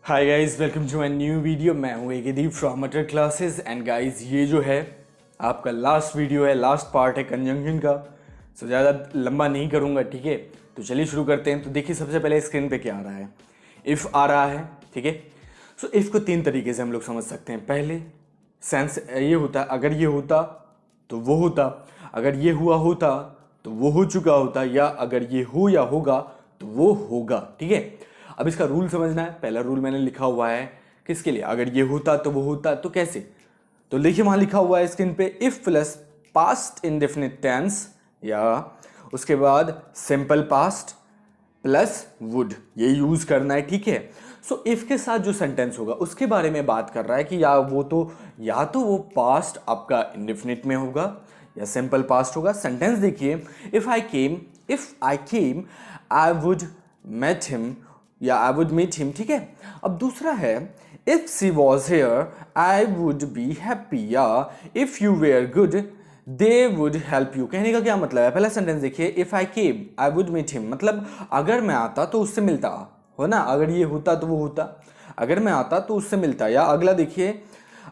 Hi guys, welcome to my new video. मैं हूँ Akdeep from मटर क्लासेस एंड गाइस ये जो है आपका लास्ट वीडियो है, लास्ट पार्ट है कंजंक्शन का। सो ज़्यादा लंबा नहीं करूँगा, ठीक है। तो चलिए शुरू करते हैं। तो देखिए सबसे पहले स्क्रीन पे क्या आ रहा है, इफ़ आ रहा है, ठीक है। सो इफ़ को तीन तरीके से हम लोग समझ सकते हैं। पहले सेंस ये होता है, अगर ये होता तो वो होता, अगर ये हुआ होता तो वो हो चुका होता, या अगर ये हो या होगा तो वो होगा, ठीक है। अब इसका रूल समझना है। पहला रूल मैंने लिखा हुआ है किसके लिए, अगर ये होता तो वो होता, तो कैसे। तो देखिए वहां लिखा हुआ है स्क्रीन पे, if plus past indefinite tense या उसके बाद सिंपल पास्ट प्लस वुड, ये यूज करना है, ठीक है। सो इफ के साथ जो सेंटेंस होगा उसके बारे में बात कर रहा है कि या तो वो पास्ट आपका इंडेफिनिट में होगा या सिंपल पास्ट होगा। सेंटेंस देखिए, if I came I would met him या आई वुड मीट हिम, ठीक है। अब दूसरा है, if she was here I would be happy, या if you were good they would help you. कहने का क्या मतलब है, पहला सेंटेंस देखिए, if I came I would meet him, मतलब अगर मैं आता तो उससे मिलता, हो ना। अगर ये होता तो वो होता, अगर मैं आता तो उससे मिलता। या अगला देखिए,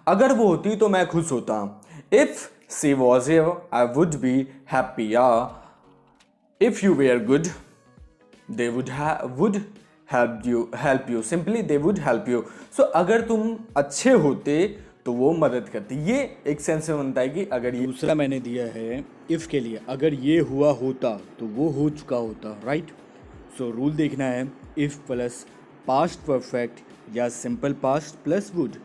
अगर वो होती तो मैं खुश होता, if she was here I would be happy, या if you were good they would help you, simply they would help you। so अगर तुम अच्छे होते तो वो मदद करती। ये एक सेंस में बनता है कि अगर ये दूसरा मैंने दिया है इफ़ के लिए, अगर ये हुआ होता तो वो हो चुका होता, राइट। सो रूल देखना है, इफ़ प्लस पास्ट परफेक्ट या सिंपल पास्ट प्लस वुड।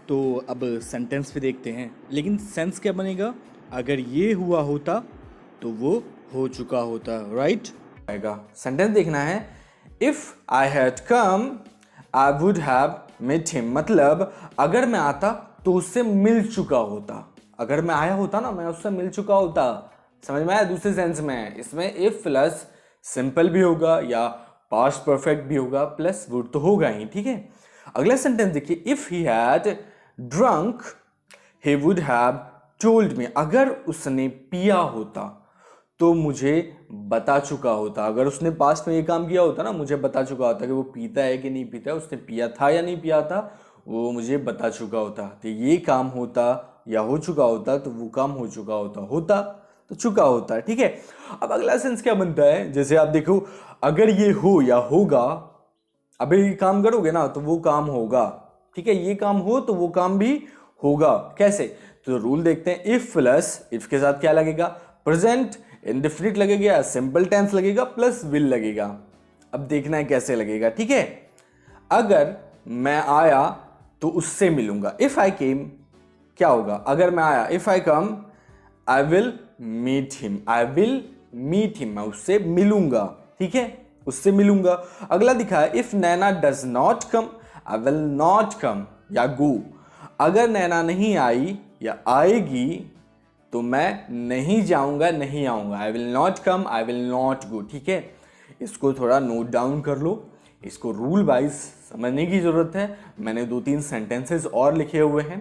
तो अब सेंटेंस पे देखते हैं, लेकिन सेंस क्या बनेगा, अगर ये हुआ होता तो वो हो चुका होता, राइट। आएगा। सेंटेंस देखना है, if I had come I would have met him, मतलब अगर मैं आता तो उससे मिल चुका होता। अगर मैं आया होता ना, मैं उससे मिल चुका होता। समझ में आया। दूसरे सेंस में इसमें इफ प्लस सिंपल भी होगा या पास्ट परफेक्ट भी होगा, प्लस वुड तो होगा ही, ठीक है। अगला सेंटेंस देखिए, if he had drunk he would have told me, अगर उसने पिया होता तो मुझे बता चुका होता। अगर उसने पास्ट में ये काम किया होता ना, मुझे बता चुका होता कि वो पीता है कि नहीं पीता है, उसने पिया था या नहीं पिया था, वो मुझे बता चुका होता। तो ये काम होता या हो चुका होता, तो वो काम हो चुका होता तो चुका होता, ठीक है। अब अगला सेंस क्या बनता है, जैसे आप देखो, अगर ये हो या होगा, अभी ये काम करोगे ना तो वो काम होगा, ठीक है। ये काम हो तो वो काम भी होगा। कैसे, तो रूल देखते हैं, इफ प्लस इफ के साथ क्या लगेगा, प्रेजेंट इंडेफिनिट लगेगा, सिंपल टेंस लगेगा, प्लस विल लगेगा। अब देखना है कैसे लगेगा, ठीक है। अगर मैं आया तो उससे मिलूंगा, इफ आई केम क्या होगा, अगर मैं आया, if I come I will meet him, I will meet him, मैं उससे मिलूंगा, ठीक है, उससे मिलूंगा। अगला दिखा है, if Naina does not come I will not come या गो, अगर नैना नहीं आई या आएगी तो मैं नहीं जाऊंगा, नहीं आऊंगा, आई will not come, I will not गो, ठीक है। इसको थोड़ा नोट डाउन कर लो, इसको रूल वाइज समझने की जरूरत है। मैंने 2-3 सेंटेंसेस और लिखे हुए हैं,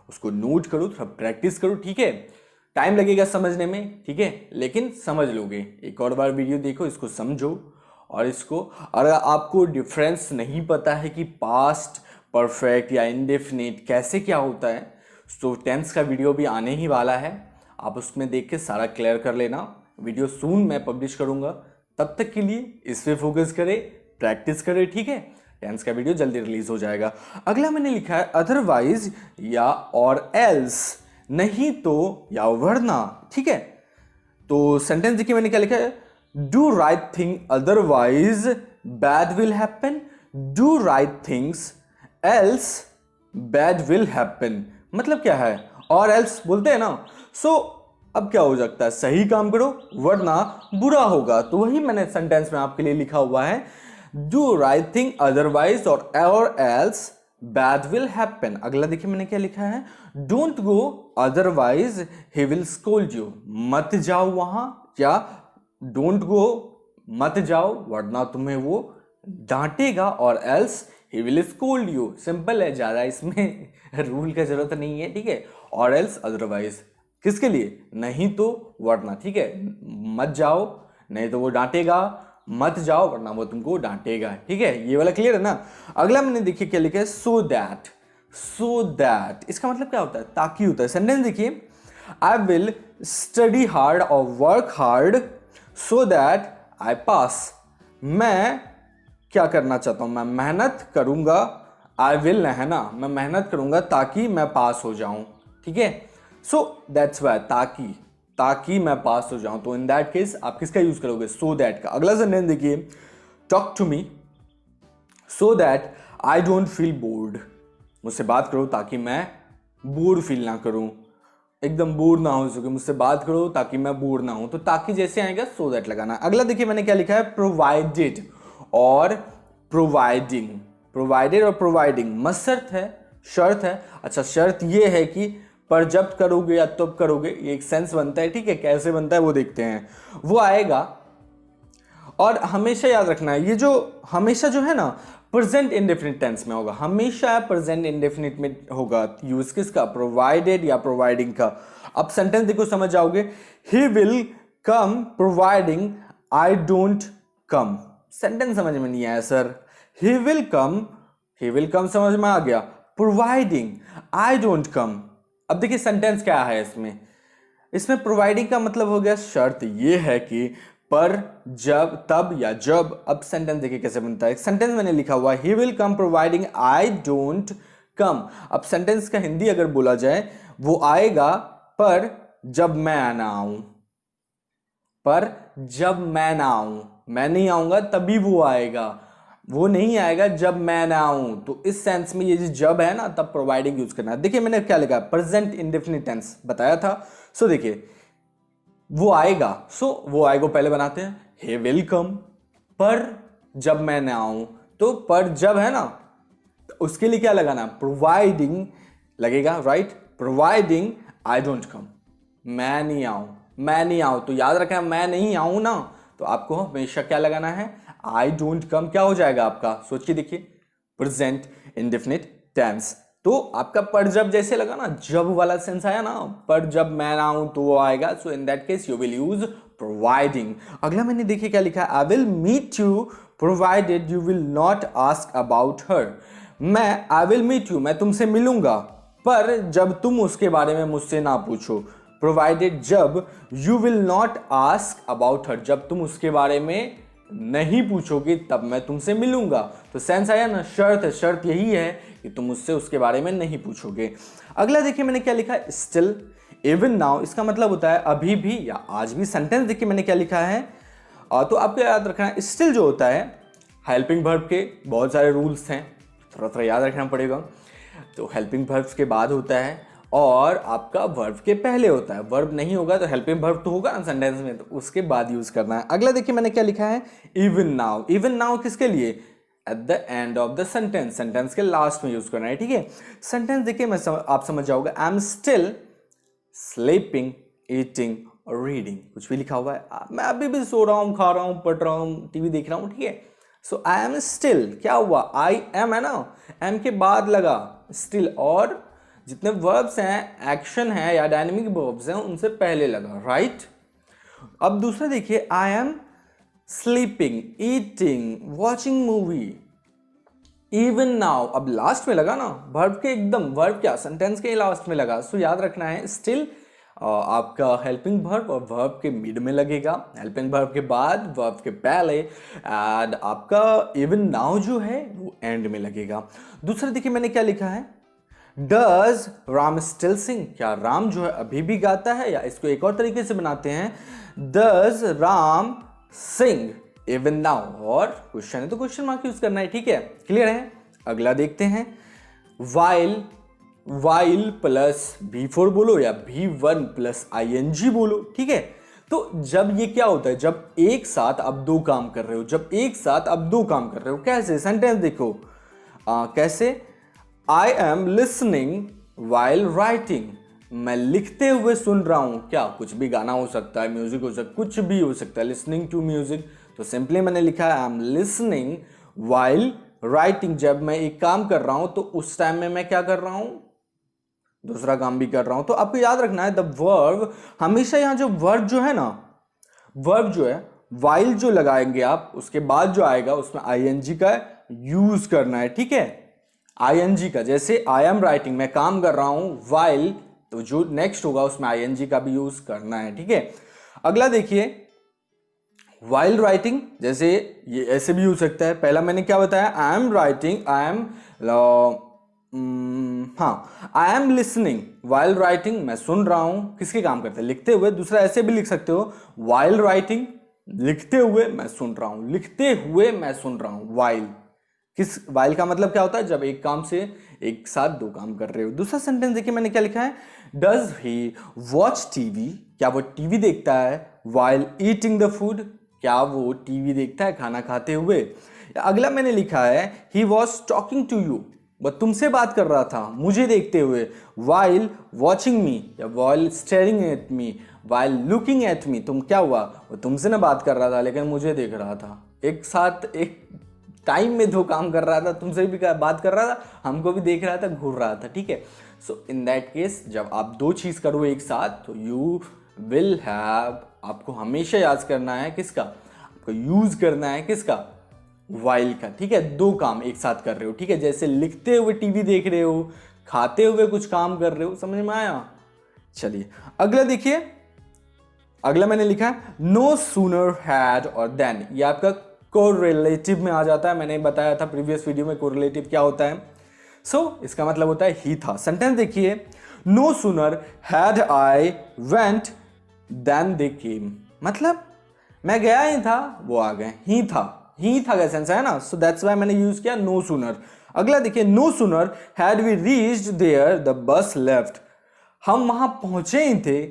उसको नोट करो, थोड़ा प्रैक्टिस करो, ठीक है। टाइम लगेगा समझने में, ठीक है, लेकिन समझ लोगे। एक और बार वीडियो देखो, इसको समझो, और इसको, अगर आपको डिफरेंस नहीं पता है कि पास्ट परफेक्ट या इंडेफिनिट कैसे क्या होता है, तो टेंस का वीडियो भी आने ही वाला है, आप उसमें देख के सारा क्लियर कर लेना। वीडियो सून मैं पब्लिश करूंगा, तब तक के लिए इस पे फोकस करें, प्रैक्टिस करें, ठीक है। टेंस का वीडियो जल्दी रिलीज हो जाएगा। अगला मैंने लिखा है, अदरवाइज या और एल्स, नहीं तो या वरना, ठीक है। तो सेंटेंस देखिए मैंने क्या लिखा है, do right thing otherwise bad will happen, do right things else bad will happen, मतलब क्या है, और एल्स बोलते हैं ना। सो अब क्या हो सकता है, सही काम करो वरना बुरा होगा। तो वही मैंने सेंटेंस में आपके लिए लिखा हुआ है, डू राइट थिंग अदरवाइज और एल्स बैड विल हैपन। अगला देखिए मैंने क्या लिखा है, don't go otherwise he will scold you, मत जाओ वहां, या डोंट गो मत जाओ वरना तुम्हें वो डांटेगा, और else he will scold you. Simple है, ज्यादा इसमें रूल का जरूरत नहीं है, ठीक है। और एल्स अदरवाइज किसके लिए, नहीं तो वरना, ठीक है। मत जाओ, नहीं तो वो डांटेगा, मत जाओ वरना वो तुमको डांटेगा, ठीक है, ये वाला क्लियर है ना। अगला मैंने देखिए क्या लिखा है, सो दैट इसका मतलब क्या होता है, ताकि होता है। सेंटेंस देखिए, आई विल स्टडी हार्ड और work hard so that I pass. मैं क्या करना चाहता हूं, मैं मेहनत करूंगा, आई विल है ना, मैं मेहनत करूंगा ताकि मैं पास हो जाऊं, ठीक है। सो दैट्स वाई, ताकि मैं पास हो जाऊं। तो इन दैट केस आप किसका यूज करोगे, सो दैट का। अगला सेंटेंस देखिए, talk to me so that I don't feel bored. मुझसे बात करो ताकि मैं बोर फील ना करूं, एकदम बोर ना हो सके, मुझसे बात करो ताकि मैं बोर ना हूं। तो ताकि जैसे आएगा सो दैट लगाना। अगला देखिए मैंने क्या लिखा है, प्रोवाइडेड और प्रोवाइडिंग। प्रोवाइडेड और प्रोवाइडिंग मसर्त है, शर्त है। अच्छा, शर्त ये है कि पर जब करोगे या तब करोगे, ये एक सेंस बनता है, ठीक है। कैसे बनता है वो देखते हैं, वो आएगा। और हमेशा याद रखना है, ये जो हमेशा जो है ना प्रेजेंट इंडेफिनिट टेंस में होगा, हमेशा प्रेजेंट इंडेफिनिट में होगा। यूज किसका, प्रोवाइडेड या प्रोवाइडिंग का। अब सेंटेंस देखो समझ जाओगे, he will come providing I don't come. Sentence समझ में नहीं आया सर, ही विल कम समझ में आ गया, प्रोवाइडिंग आई डोंट कम। अब देखिए सेंटेंस क्या है इसमें प्रोवाइडिंग का मतलब हो गया शर्त ये है कि पर, जब, तब या जब। अब सेंटेंस देखिए कैसे बनता है। सेंटेंस मैंने लिखा हुआ he will come providing I don't come. अब सेंटेंस का हिंदी अगर बोला जाए, वो आएगा पर जब मैं ना आऊं, पर जब मैं ना आऊं, मैं नहीं आऊंगा तभी वो आएगा, वो नहीं आएगा जब मैं ना आऊं। तो इस सेंस में ये जो जब है ना, तब प्रोवाइडिंग यूज करना है। देखिए मैंने क्या लिखा, प्रेजेंट इंडेफिनिट टेंस बताया था। सो देखिए वो आएगा, वो आएगा पहले बनाते हैं, हे विल कम, पर जब मैं ना आऊं। तो पर जब है ना, तो उसके लिए क्या लगाना, प्रोवाइडिंग लगेगा, right. Providing I don't come, मैं नहीं आऊं। तो याद रखना, मैं नहीं आऊं ना, तो आपको हमेशा क्या लगाना है, आई डोंट कम। क्या हो जाएगा आपका, सोच के देखिए, प्रेजेंट इंडेफिनिट टेंस। तो आपका पर जब जैसे लगा ना, जब वाला सेंस आया ना, पर जब मैं ना हूं तो वो आएगा। So in that case you will use providing. अगला मैंने देखिए क्या लिखा है, I will meet you provided you will not ask about her. I will meet you, मैं तुमसे मिलूंगा, पर जब तुम उसके बारे में मुझसे ना पूछो। प्रोवाइडेड जब, you will not ask about हर, जब तुम उसके बारे में नहीं पूछोगे तब मैं तुमसे मिलूंगा। तो सेंस आया ना, शर्त यही है कि तुम मुझसे उसके बारे में नहीं पूछोगे। अगला देखिए मैंने क्या लिखा है, स्टिल, इवन नाउ। इसका मतलब होता है अभी भी या आज भी। सेंटेंस देखिए मैंने क्या लिखा है, तो आपको याद रखना है, स्टिल जो होता है हेल्पिंग वर्ब के बहुत सारे रूल्स हैं, थोड़ा याद रखना पड़ेगा। तो हेल्पिंग वर्ब्स के बाद होता है और आपका वर्ब के पहले होता है। वर्ब नहीं होगा तो हेल्पिंग वर्ब तो होगा ना सेंटेंस में, तो उसके बाद यूज करना है। अगला देखिए मैंने क्या लिखा है, इवन नाउ। इवन नाउ किसके लिए, at the end of the sentence, sentence के लास्ट में यूज करना है, ठीक है। सेंटेंस देखिए आप समझ जाओगे, I am still sleeping, eating और रीडिंग। कुछ भी लिखा हुआ है, मैं अभी भी सो रहा हूँ, खा रहा हूँ, पढ़ रहा हूँ, टीवी देख रहा हूँ, ठीक है। सो आई एम स्टिल, क्या हुआ, आई एम है ना, एम के बाद लगा स्टिल, और जितने वर्ब्स हैं, एक्शन है या डायनेमिक वर्ब्स हैं, उनसे पहले लगा, राइट। अब दूसरा देखिए, I am sleeping, eating, watching movie, even now. अब लास्ट में लगा ना, वर्ब के एकदम, वर्ब क्या, सेंटेंस के लास्ट में लगा। सो याद रखना है, स्टिल आपका हेल्पिंग वर्ब और वर्ब के मिड में लगेगा, हेल्पिंग वर्ब के बाद, वर्ब के पहले, एंड आपका इवन नाउ जो है वो एंड में लगेगा। दूसरा देखिए मैंने क्या लिखा है, डज राम स्टिल सिंग, क्या राम जो है अभी भी गाता है, या इसको एक और तरीके से बनाते हैं, does Ram sing even now. और क्वेश्चन है तो क्वेश्चन मार्क यूज करना है, ठीक है, क्लियर है। अगला देखते हैं, वाइल प्लस V4 बोलो या V1 प्लस ING बोलो, ठीक है। तो जब ये क्या होता है, जब एक साथ आप दो काम कर रहे हो, कैसे, सेंटेंस देखो कैसे, I am listening while writing, मैं लिखते हुए सुन रहा हूं। क्या, कुछ भी गाना हो सकता है, म्यूजिक हो सकता है, कुछ भी हो सकता है, लिसनिंग टू म्यूजिक। तो सिंपली मैंने लिखा है, I am listening while writing, जब मैं एक काम कर रहा हूं तो उस टाइम में मैं क्या कर रहा हूं, दूसरा काम भी कर रहा हूं। तो आपको याद रखना है, द वर्ब, हमेशा यहां जो वर्ब जो है ना, वर्ब जो है while जो लगाएंगे आप उसके बाद जो आएगा उसमें ing का यूज करना है, ठीक है। ing का, जैसे आई एम राइटिंग, मैं काम कर रहा हूं, while, तो जो नेक्स्ट होगा उसमें ing का भी यूज करना है, ठीक है। अगला देखिए while writing, जैसे ये ऐसे भी हो सकता है। पहला मैंने क्या बताया, I am writing, I am listening, while writing मैं सुन रहा हूं, किसके काम करते हैं, लिखते हुए। दूसरा ऐसे भी लिख सकते हो, while writing, लिखते हुए मैं सुन रहा हूं, लिखते हुए मैं सुन रहा हूं, while। while का मतलब क्या होता है, जब एक काम से एक साथ दो काम कर रहे हो। दूसरा सेंटेंस देखिए मैंने क्या लिखा है, डज ही वॉच टीवी, क्या वो टीवी देखता है, while eating the food, क्या वो टीवी देखता है खाना खाते हुए। अगला मैंने लिखा है, he was talking to you, वह तुमसे बात कर रहा था मुझे देखते हुए, while watching me या while staring at me, while looking at me, तुम क्या हुआ, वो तुमसे ना बात कर रहा था लेकिन मुझे देख रहा था। एक साथ एक टाइम में दो काम कर रहा था, तुमसे भी बात कर रहा था, हमको भी देख रहा था, घूर रहा था, ठीक है। सो इन दैट केस जब आप दो चीज करो एक साथ तो यू विल हैव, आपको हमेशा याद करना है किसका, आपको यूज करना है किसका, while का, ठीक है। दो काम एक साथ कर रहे हो, ठीक है। जैसे लिखते हुए टीवी देख रहे हो, खाते हुए कुछ काम कर रहे हो, समझ में आया। चलिए अगला देखिए, अगला मैंने लिखा है नो सूनर हैड और देन, ये आपका कोरिलेटिव में आ जाता है। मैंने बताया था प्रीवियस वीडियो में कोरिलेटिव क्या होता है। इसका मतलब होता है ही था। सेंटेंस देखिए, no sooner had I went than they came, मतलब मैं गया ही था वो आ गए, ही था का सेंस है ना। सो दैट्स व्हाई मैंने यूज किया नो सूनर। अगला देखिए, no sooner had we reached there the bus left, हम वहां पहुंचे ही थे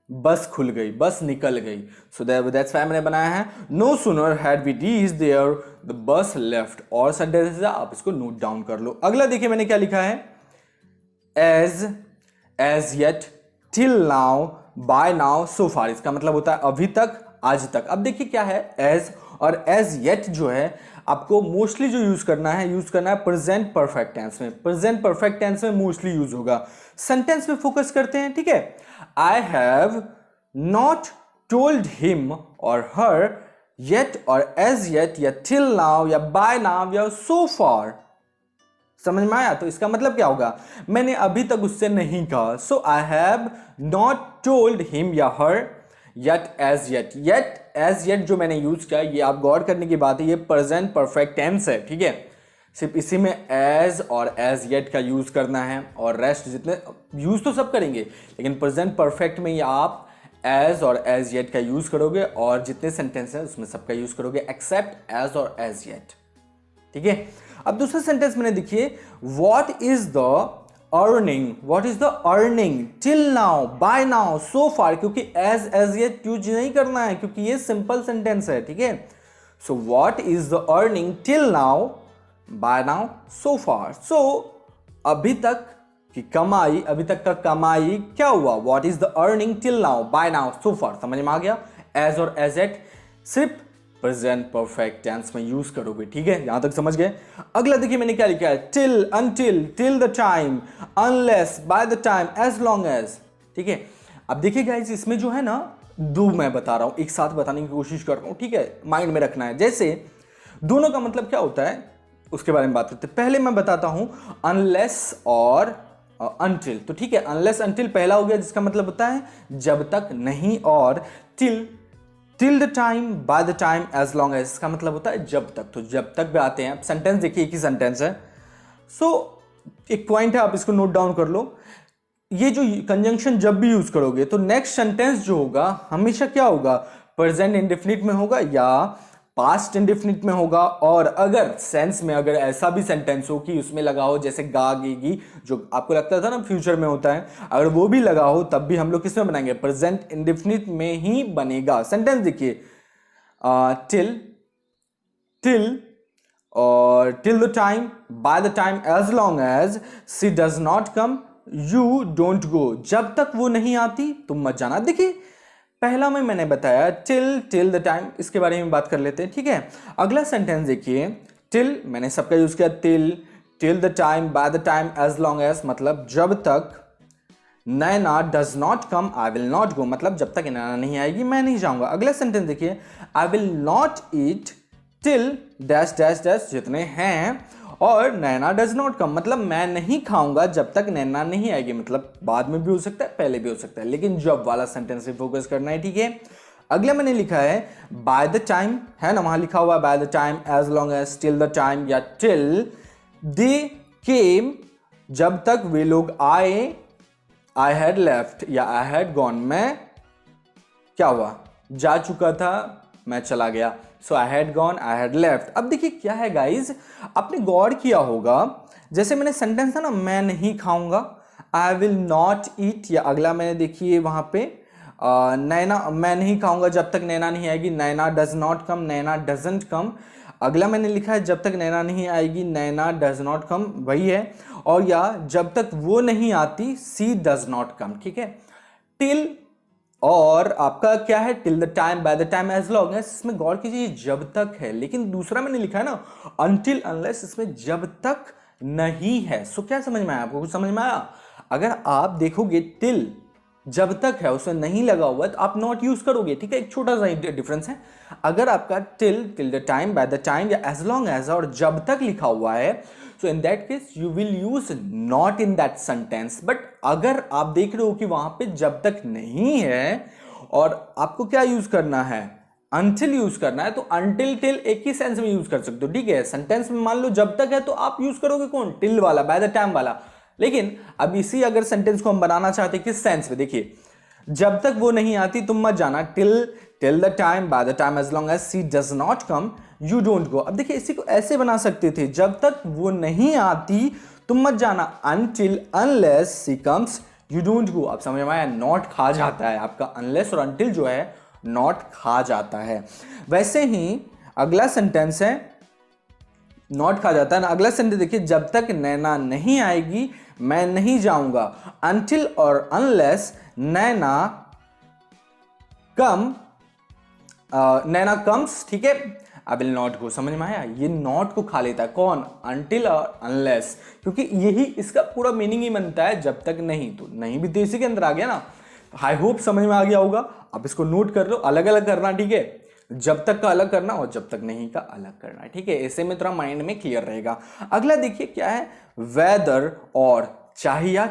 बस खुल गई, बस निकल गई। सो दैट्स व्हाई मैंने बनाया है no sooner had we reached there the bus left. और सेंटेंसेस आप इसको नोट डाउन कर लो। अगला देखिए मैंने क्या लिखा है, as yet, till now, by now, so far, इसका मतलब होता है अभी तक, आज तक। अब देखिए क्या है, एज और एज येट जो है आपको मोस्टली जो यूज करना है प्रेजेंट परफेक्ट टेंस में। प्रेजेंट परफेक्ट टेंस में मोस्टली यूज होगा। सेंटेंस में फोकस करते हैं, ठीक है। आई हैव नॉट टोल्ड हिम और हर येट और एज येट या टिल नाउ या बाय नाउ या सो फार, समझ में आया। तो इसका मतलब क्या होगा, मैंने अभी तक उससे नहीं कहा। So I have not told him या her yet as yet. Yet as yet जो मैंने यूज किया, ये आप गौर करने की बात है, ये प्रेजेंट परफेक्ट टेंस है, ठीक है। सिर्फ इसी में एज और एज येट का यूज करना है, और रेस्ट जितने यूज तो सब करेंगे, लेकिन प्रेजेंट परफेक्ट में ये आप एज और एज येट का यूज करोगे, और जितने सेंटेंस हैं उसमें सबका यूज करोगे एक्सेप्ट एज और एज येट, ठीक है। अब दूसरा सेंटेंस मैंने देखिए, what is the earning till now, by now, so far, क्योंकि एज येट यूज नहीं करना है क्योंकि ये सिंपल सेंटेंस है, ठीक है। So what is the earning till now, by now, so far. So अभी तक की कमाई, अभी तक का कमाई क्या हुआ, what is the earning till now, by now, so far, समझ में आ गया। एज और एज येट सिर्फ प्रेजेंट परफेक्ट टेंस में यूज करोगे, ठीक है। यहां तक समझ गए। अगला देखिए मैंने क्या लिखा है, till, until, till the time, unless, by the time, as long as, ठीक है। अब देखिए गाइस, इसमें जो है ना दो मैं बता रहा हूं, एक साथ बताने की कोशिश कर रहा हूं, ठीक है, माइंड में रखना है। जैसे दोनों का मतलब क्या होता है उसके बारे में बात करते हैं। पहले मैं बताता हूं अनलेस और अनटिल, तो ठीक है। अनलेस अनटिल पहला हो गया, जिसका मतलब होता है जब तक नहीं, और till the time, by the time, as long as, इसका मतलब होता है जब तक। तो जब तक भी आते हैं। सेंटेंस देखिए, एक ही सेंटेंस है। एक पॉइंट है, आप इसको नोट डाउन कर लो। ये जो कंजंक्शन जब भी यूज करोगे तो नेक्स्ट सेंटेंस जो होगा हमेशा क्या होगा, प्रेजेंट इंडेफिनिट में होगा या पास्ट इंडेफिनिट में होगा। और अगर सेंस में अगर ऐसा भी सेंटेंस हो कि उसमें लगा हो जैसे गा गेगी, जो आपको लगता था ना फ्यूचर में होता है, अगर वो भी लगा हो तब भी हम लोग किस में बनाएंगे, प्रेजेंट इंडेफिनिट में ही बनेगा। सेंटेंस देखिए, टिल और till the time, by the time, as long as she does not come, you don't go, जब तक वो नहीं आती तुम मत जाना। देखिए पहला में मैंने बताया टिल द टाइम, इसके बारे में बात कर लेते हैं, ठीक है। अगला सेंटेंस देखिए, टिल मैंने सबका यूज किया, till the time, by the time, as long as, मतलब जब तक Naina does not come I will not go, मतलब जब तक नैना नहीं आएगी मैं नहीं जाऊंगा। अगला सेंटेंस देखिए, I will not eat till dash dash dash जितने हैं, और नैना डज नॉट कम मतलब मैं नहीं खाऊंगा जब तक नैना नहीं आएगी, मतलब बाद में भी हो सकता है पहले भी हो सकता है, लेकिन जब वाला सेंटेंस पे फोकस करना है, ठीक है। अगला मैंने लिखा है बाय द टाइम, है ना, वहां लिखा हुआ है by the time, as long as, till the time या टिल दे केम, जब तक वे लोग आए, आई हैड लेफ्ट या आई हैड गॉन, मैं क्या हुआ, जा चुका था, मैं चला गया, so I had gone, I had left. अब देखिए क्या है गाइज, आपने गौर किया होगा, जैसे मैंने सेंटेंस था ना, मैं नहीं खाऊंगा, आई विल नॉट ईट, या अगला मैंने देखिए वहां पे नैना, मैं नहीं खाऊंगा जब तक नैना नहीं आएगी, Naina does not come, Naina doesn't come. अगला मैंने लिखा है जब तक नैना नहीं आएगी, नैना डज नॉट कम, वही है, और या जब तक वो नहीं आती, सी डज नॉट कम, ठीक है। टिल, और आपका क्या है, till the time, by the time, as long as, इसमें गौर कीजिए जब तक है, लेकिन दूसरा मैंने लिखा है ना अनटिल अनलेस, इसमें जब तक नहीं है। सो क्या समझ में आया आपको, कुछ समझ में आया? अगर आप देखोगे टिल जब तक है उसमें नहीं लगा हुआ है तो आप नॉट यूज करोगे, ठीक है, एक छोटा सा डिफरेंस है। अगर आपका till the time, by the time या एज लॉन्ग एज और जब तक लिखा हुआ है, so in that case you will use not in that sentence. But अगर आप देख रहे हो कि वहां पे जब तक नहीं है और आपको क्या यूज करना है, अनटिल यूज करना है, तो अनटिल टिल एक ही सेंस में यूज कर सकते हो, ठीक है। सेंटेंस में मान लो जब तक है तो आप यूज करोगे कौन, टिल वाला, बाय द टाइम वाला। लेकिन अब इसी अगर सेंटेंस को हम बनाना चाहते हैं किस सेंस में, देखिए जब तक वो नहीं आती तुम मत जाना, till the time, by the time, as long as she does not come, you don't go. अब देखिए इसी को ऐसे बना सकते थे, जब तक वो नहीं आती तुम मत जाना, until unless she comes you don't go. अब समझ में आया, नॉट खा जाता है आपका, अनलेस और अनटिल जो है नॉट खा जाता है। वैसे ही अगला सेंटेंस है, नॉट खा जाता है ना। अगला सेंटेंस देखिए, जब तक नैना नहीं आएगी मैं नहीं जाऊंगा, अनटिल और अनलेस नैना कम, नैना कम्स, ठीक है, आई विल नॉट गो। समझ में आया, ये नॉट को खा लेता है कौन, अनटिल और अनलेस, क्योंकि यही इसका पूरा मीनिंग ही बनता है, जब तक नहीं, तो नहीं भी तो इसी के अंदर आ गया ना। आई होप समझ में आ गया होगा, आप इसको नोट कर लो, अलग अलग करना, ठीक है, जब तक का अलग करना और जब तक नहीं का अलग करना, ठीक है, ऐसे में थोड़ा माइंड में क्लियर रहेगा। अगला देखिए क्या है, वेदर और, चाहे या,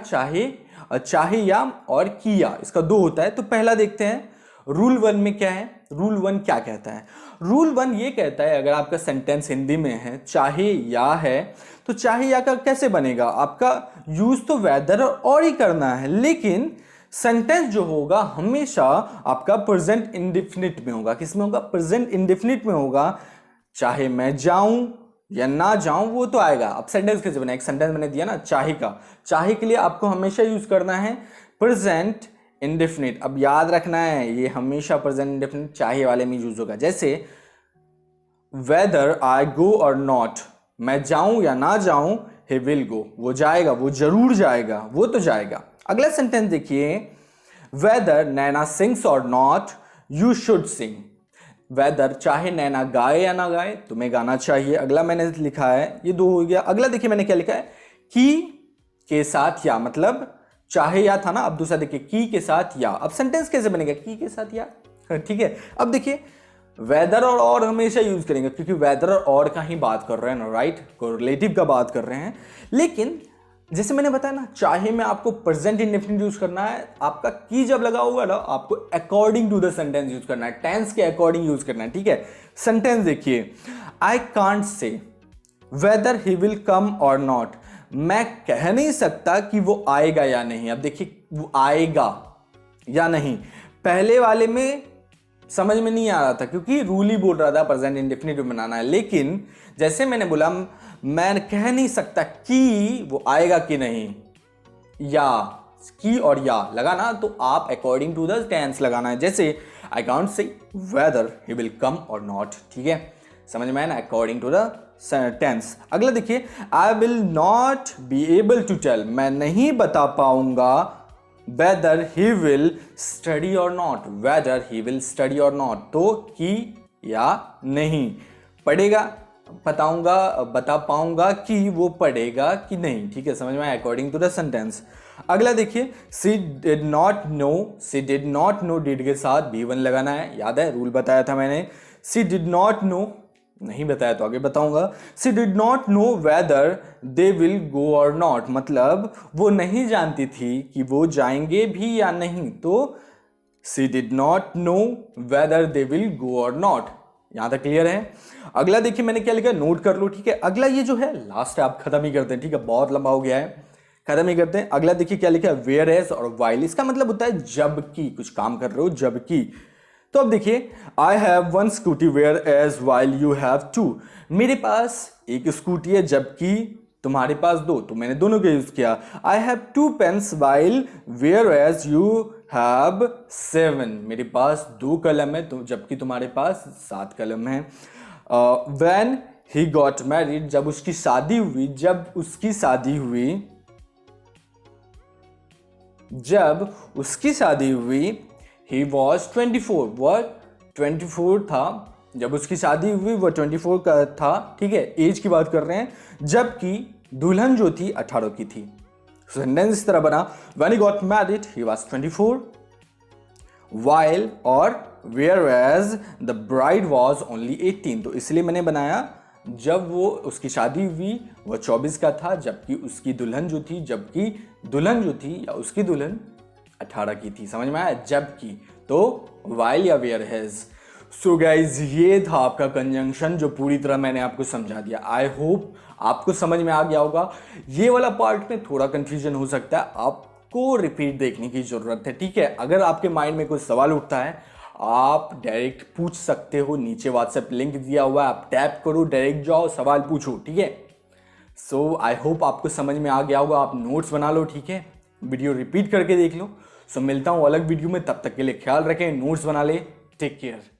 चाहे या और किया, इसका दो होता है। तो पहला देखते हैं रूल 1 में क्या है, रूल 1 क्या कहता है। रूल 1 ये कहता है, अगर आपका सेंटेंस हिंदी में है चाहे या है, तो चाहे या का कैसे बनेगा, आपका यूज तो वेदर और ही करना है, लेकिन सेंटेंस जो होगा हमेशा आपका प्रेजेंट इंडेफिनिट में होगा। किस में होगा, प्रेजेंट इंडेफिनिट में होगा। चाहे मैं जाऊं या ना जाऊं वो तो आएगा। अब सेंटेंस कैसे बना, एक सेंटेंस मैंने दिया ना चाहे का, चाहे के लिए आपको हमेशा यूज करना है प्रेजेंट इंडेफिनिट। अब याद रखना है ये हमेशा प्रेजेंट इंडेफिनिट चाहे वाले में यूज होगा। जैसे whether I go or not, मैं जाऊं या ना जाऊं, ही विल गो, वो जाएगा, वो जरूर जाएगा, वो तो जाएगा। अगला सेंटेंस देखिए, वेदर नैना सिंग्स और not, you should sing. Whether चाहे नैना गाए या ना गाए, तुम्हें गाना चाहिए। अगला मैंने लिखा है, ये दो हो गया। अगला देखिए मैंने क्या लिखा है, की के साथ या, मतलब चाहे या था ना, अब दूसरा देखिए की के साथ या। अब सेंटेंस कैसे बनेगा, की के साथ या, ठीक है। अब देखिए वेदर और हमेशा यूज करेंगे क्योंकि वेदर और का ही बात कर रहे हैं ना, राइट, कोरिलेटिव का बात कर रहे हैं। लेकिन जैसे मैंने बताया ना, चाहे में आपको प्रेजेंट इंडेफिनिट यूज करना है, आपका की जब लगा हुआ ना आपको according to the sentence use करना है, टेंस के अकॉर्डिंग यूज करना है, ठीक है। सेंटेंस देखिए, I can't say weather he will come और नॉट, मैं कह नहीं सकता कि वो आएगा या नहीं। अब देखिए वो आएगा या नहीं, पहले वाले में समझ में नहीं आ रहा था क्योंकि रूल ही बोल रहा था प्रेजेंट इंडेफिनिट में बनाना है। लेकिन जैसे मैंने बोला, मैं कह नहीं सकता कि वो आएगा कि नहीं, या की और या लगा ना, तो आप अकॉर्डिंग टू द टेंस लगाना है। जैसे I can't say weather he will come और नॉट, ठीक है, समझ में आया ना, अकॉर्डिंग टू द टेंस। अगला देखिए, I will not be able to tell, मैं नहीं बता पाऊंगा whether he will study or not, whether he will study or not, तो कि या नहीं, पढ़ेगा, बता पाऊंगा कि वो पढ़ेगा कि नहीं, ठीक है, समझ में आया, अकॉर्डिंग टू द सेंटेंस। अगला देखिए, सी डिड नॉट नो डिड के साथ भी1 लगाना है, याद है रूल बताया था मैंने। सी डिड नॉट नो, नहीं बताया तो आगे बताऊंगा। She did not know whether they will go or not, मतलब वो नहीं जानती थी कि वो जाएंगे भी या नहीं, तो she did not know whether they will go or not. यहां तक क्लियर है। अगला देखिए मैंने क्या लिखा, नोट कर लो, ठीक है। अगला ये जो है लास्ट है, आप खत्म ही करते हैं, ठीक है, बहुत लंबा हो गया है, खत्म ही करते हैं। अगला देखिए क्या लिखा है, वेयर एज और वाइल, इसका मतलब होता है जबकि, कुछ काम कर रहे हो जबकि। तो अब देखिए, I have 1 scooty whereas while you have 2, मेरे पास एक स्कूटी है जबकि तुम्हारे पास 2, तो मैंने दोनों का यूज किया। I have 2 pens while whereas you have 7, मेरे पास 2 कलम है तो जबकि तुम्हारे पास 7 कलम है। व्हेन ही गॉट मैरिड, जब उसकी शादी हुई, जब उसकी शादी हुई, ही वॉज 24, वह 24 था, जब उसकी शादी हुई वो 24 का था, ठीक है, एज की बात कर रहे हैं, जबकि दुल्हन जो थी 18 की थी। सेंटेंस इस तरह बना, when he got married he was 24 while और whereas the bride was only 18, तो इसलिए मैंने बनाया जब वो उसकी शादी हुई वह 24 का था, जबकि उसकी दुल्हन जो थी या उसकी दुल्हन 18 की थी। समझ में आया, जबकि, तो while या whereas। सो गाइज ये था आपका कंजंक्शन जो पूरी तरह मैंने आपको समझा दिया। आई होप आपको समझ में आ गया होगा। ये वाला पार्ट में थोड़ा कंफ्यूजन हो सकता है, आपको रिपीट देखने की जरूरत है, ठीक है। अगर आपके माइंड में कोई सवाल उठता है आप डायरेक्ट पूछ सकते हो, नीचे व्हाट्सएप लिंक दिया हुआ है, आप टैप करो, डायरेक्ट जाओ, सवाल पूछो, ठीक है। सो आई होप आपको समझ में आ गया होगा। आप नोट्स बना लो, ठीक है, वीडियो रिपीट करके देख लो। सो मिलता हूँ अलग वीडियो में, तब तक के लिए ख्याल रखें, नोट्स बना ले, टेक केयर।